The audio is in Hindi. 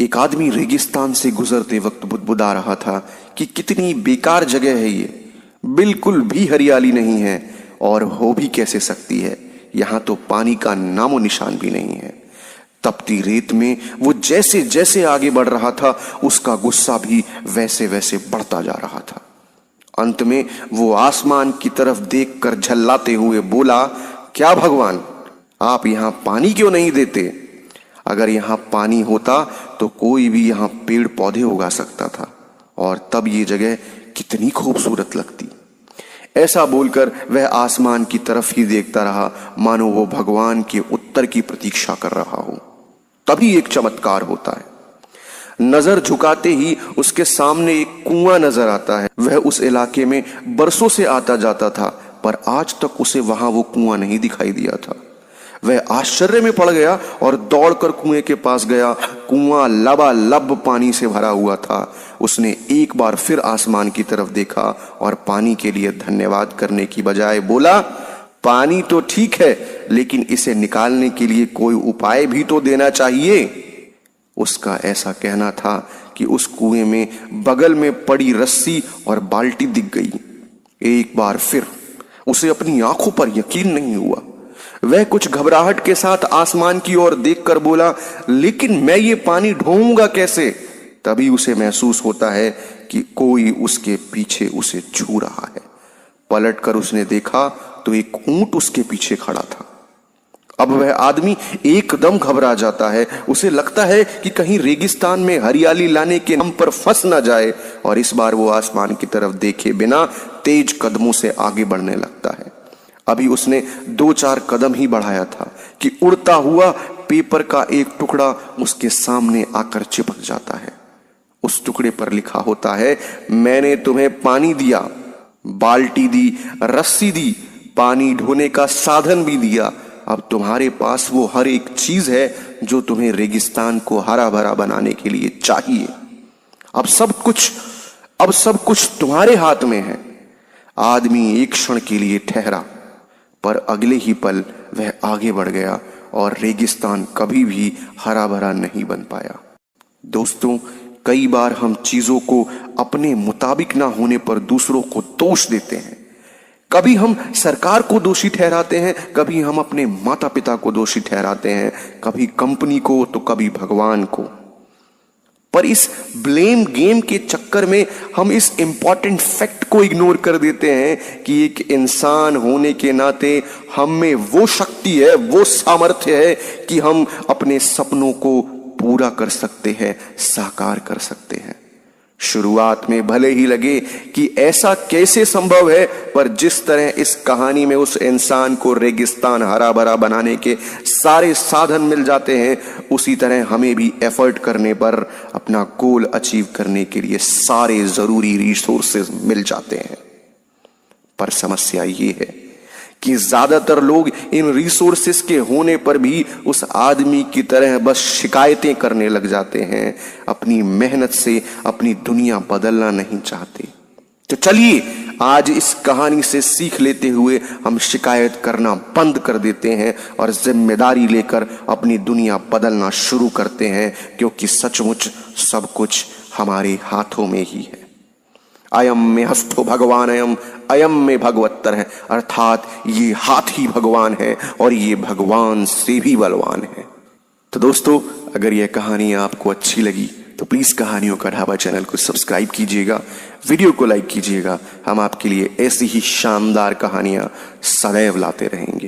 एक आदमी रेगिस्तान से गुजरते वक्त बुदबुदा रहा था कि कितनी बेकार जगह है ये, बिल्कुल भी हरियाली नहीं है और हो भी कैसे सकती है, यहां तो पानी का नामो निशान भी नहीं है। तपती रेत में वो जैसे जैसे आगे बढ़ रहा था उसका गुस्सा भी वैसे वैसे बढ़ता जा रहा था। अंत में वो आसमान की तरफ देखकर झल्लाते हुए बोला, क्या भगवान, आप यहां पानी क्यों नहीं देते? अगर यहां पानी होता तो कोई भी यहां पेड़ पौधे उगा सकता था और तब ये जगह कितनी खूबसूरत लगती। ऐसा बोलकर वह आसमान की तरफ ही देखता रहा, मानो वो भगवान के उत्तर की प्रतीक्षा कर रहा हो। तभी एक चमत्कार होता है। नजर झुकाते ही उसके सामने एक कुआं नजर आता है। वह उस इलाके में बरसों से आता जाता था, पर आज तक उसे वहां वो कुआं नहीं दिखाई दिया था। वह आश्चर्य में पड़ गया और दौड़कर कुएं के पास गया। कुआं लबालब पानी से भरा हुआ था। उसने एक बार फिर आसमान की तरफ देखा और पानी के लिए धन्यवाद करने की बजाय बोला, पानी तो ठीक है, लेकिन इसे निकालने के लिए कोई उपाय भी तो देना चाहिए। उसका ऐसा कहना था कि उस कुएं में बगल में पड़ी रस्सी और बाल्टी दिख गई। एक बार फिर उसे अपनी आंखों पर यकीन नहीं हुआ। वह कुछ घबराहट के साथ आसमान की ओर देखकर बोला, लेकिन मैं ये पानी ढोऊंगा कैसे? तभी उसे महसूस होता है कि कोई उसके पीछे उसे छू रहा है। पलटकर उसने देखा तो एक ऊंट उसके पीछे खड़ा था। अब वह आदमी एकदम घबरा जाता है। उसे लगता है कि कहीं रेगिस्तान में हरियाली लाने के नाम पर फंस ना जाए, और इस बार वो आसमान की तरफ देखे बिना तेज कदमों से आगे बढ़ने लगता है। अभी उसने 2-4 कदम ही बढ़ाया था कि उड़ता हुआ पेपर का एक टुकड़ा उसके सामने आकर चिपक जाता है। उस टुकड़े पर लिखा होता है, मैंने तुम्हें पानी दिया, बाल्टी दी, रस्सी दी, पानी ढोने का साधन भी दिया। अब तुम्हारे पास वो हर एक चीज है जो तुम्हें रेगिस्तान को हरा भरा बनाने के लिए चाहिए। अब सब कुछ तुम्हारे हाथ में है। आदमी एक क्षण के लिए ठहरा, पर अगले ही पल वह आगे बढ़ गया और रेगिस्तान कभी भी हरा भरा नहीं बन पाया। दोस्तों, कई बार हम चीजों को अपने मुताबिक ना होने पर दूसरों को दोष देते हैं। कभी हम सरकार को दोषी ठहराते हैं, कभी हम अपने माता पिता को दोषी ठहराते हैं, कभी कंपनी को तो कभी भगवान को। पर इस ब्लेम गेम के चक्कर में हम इस इंपॉर्टेंट फैक्ट को इग्नोर कर देते हैं कि एक इंसान होने के नाते हम में वो शक्ति है, वो सामर्थ्य है कि हम अपने सपनों को पूरा कर सकते हैं, साकार कर सकते हैं। शुरुआत में भले ही लगे कि ऐसा कैसे संभव है, पर जिस तरह इस कहानी में उस इंसान को रेगिस्तान हरा भरा बनाने के सारे साधन मिल जाते हैं, उसी तरह हमें भी एफर्ट करने पर अपना गोल अचीव करने के लिए सारे जरूरी रिसोर्सेज मिल जाते हैं। पर समस्या ये है कि ज्यादातर लोग इन रिसोर्सेस के होने पर भी उस आदमी की तरह बस शिकायतें करने लग जाते हैं। अपनी मेहनत से अपनी दुनिया बदलना नहीं चाहते। तो चलिए आज इस कहानी से सीख लेते हुए हम शिकायत करना बंद कर देते हैं और जिम्मेदारी लेकर अपनी दुनिया बदलना शुरू करते हैं, क्योंकि सचमुच सब कुछ हमारे हाथों में ही है। अयम में हस्तो भगवान अयम में भगवत्तर है, अर्थात ये हाथ ही भगवान है और ये भगवान से भी बलवान है। तो दोस्तों, अगर यह कहानी आपको अच्छी लगी तो प्लीज कहानियों का ढाबा चैनल को सब्सक्राइब कीजिएगा, वीडियो को लाइक कीजिएगा। हम आपके लिए ऐसी ही शानदार कहानियां सदैव लाते रहेंगे।